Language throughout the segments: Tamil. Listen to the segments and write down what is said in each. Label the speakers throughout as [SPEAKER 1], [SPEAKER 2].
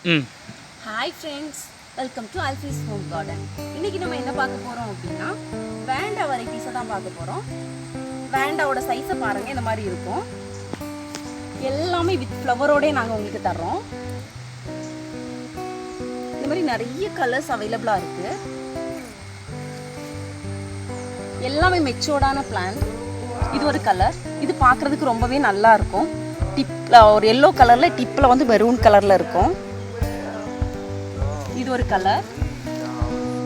[SPEAKER 1] ம்.
[SPEAKER 2] Hi friends, welcome to Alfie's home garden. இன்றைக்கி நம்ம என்ன பார்க்க போகிறோம் அப்படின்னா வேண்டா வெரைட்டிஸை தான் பார்க்க போகிறோம். வேண்டாவோட சைஸை பாருங்கள், இந்த மாதிரி இருக்கும். எல்லாமே வித் ஃப்ளவரோடே நாங்கள் உங்களுக்கு தர்றோம். இந்த மாதிரி நிறைய கலர்ஸ் அவைலபிளாக இருக்குது. எல்லாமே மெச்சோர்டான பிளான்ட். இது ஒரு கலர், இது பார்க்குறதுக்கு ரொம்பவே நல்லா இருக்கும். டிப்பில் ஒரு எல்லோ கலரில், டிப்பில் வந்து மெரூன் கலரில் இருக்கும். இது ஒரு கலர்,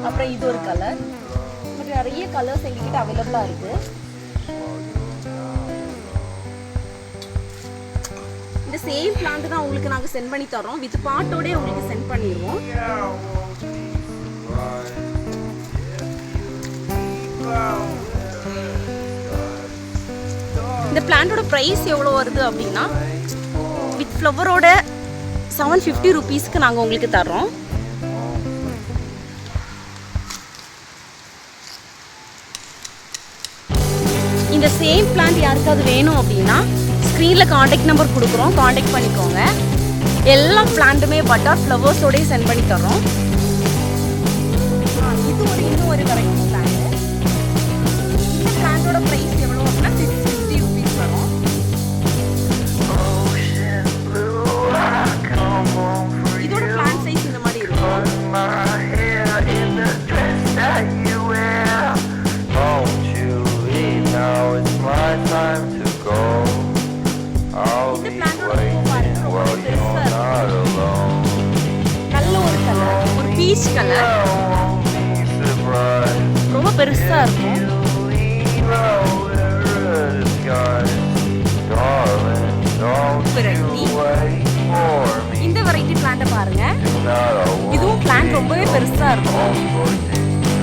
[SPEAKER 2] அப்புறம் இது ஒரு கலர். இப்படி நிறைய கலர்ஸ் எங்ககிட்ட அவைலபிளாக இருக்குது. இந்த சேம் பிளான்ட் தான் உங்களுக்கு நாங்கள் சென்ட் பண்ணி தரோம். வித் பாட்டோடே உங்களுக்கு சென்ட் பண்ணிடுவோம். இந்த பிளான்ட்டோட ப்ரைஸ் எவ்வளோ வருது அப்படின்னா வித் ஃப்ளவரோட 750 ருபீஸ்க்கு நாங்கள் உங்களுக்கு தர்றோம். இந்த சேம் பிளான்ட் யாருக்காவது வேணும் அப்படின்னா ஸ்க்ரீனில் காண்டாக்ட் நம்பர் கொடுக்குறோம், காண்டாக்ட் பண்ணிக்கோங்க. எல்லா பிளான்ட்டுமே பட்டர் ஃப்ளவர்ஸோடய சென்ட் பண்ணி தரோம். இது இன்னும் ஒரு வெரைட்டி பிளான்ட். இந்த பிளான்ட்டோட ப்ரைஸ் எவ்வளோ அப்படின்னா 650 ருபீஸ் வரும். இதோட பிளான்ட் சைஸ் இந்த மாதிரி இருக்கும். நல்ல ஒரு கலர், ஒரு பீச் கலர், ரொம்ப பெருசா இருக்கும். இந்த வெரைட்டி பிளான்ட்டை பாருங்க, இதுவும் பிளான்ட் ரொம்பவே பெருசா இருக்கும்.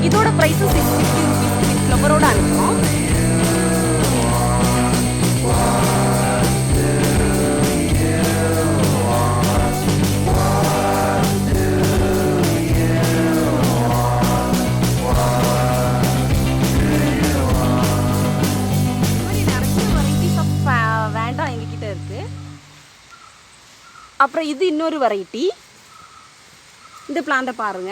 [SPEAKER 2] இதோட பிரைஸ் 650 ருபீஸ் ஃப்ளவரோட அனுப்புறோம். அப்புறம் இது இன்னொரு வெரைட்டி. இந்த பிளான்ட்டை பாருங்க,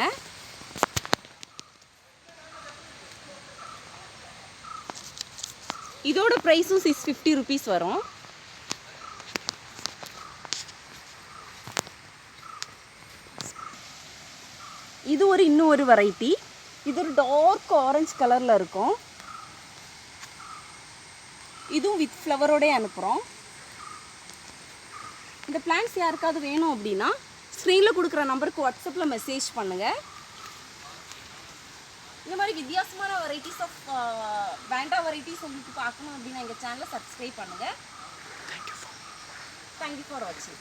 [SPEAKER 2] இதோட ப்ரைஸும் 650 ருபீஸ் வரும். இது இன்னும் ஒரு வெரைட்டி. இது ஒரு டார்க் ஆரஞ்சு கலரில் இருக்கும். இதுவும் வித் ஃப்ளவரோடே அனுப்புகிறோம். இந்த பிளான்ஸ் யாருக்காவது வேணும் அப்படின்னா ஸ்க்ரீனில் கொடுக்குற நம்பருக்கு வாட்ஸ்அப்பில் மெசேஜ் பண்ணுங்கள். இந்த மாதிரி வித்தியாசமான வெரைட்டிஸ் ஆஃப் வேண்டா வெரைட்டிஸ் உங்களுக்கு பார்க்கணும் அப்படின்னா எங்கள் சேனலை சப்ஸ்கிரைப் பண்ணுங்கள். தேங்க்யூ ஃபார் வாட்சிங்.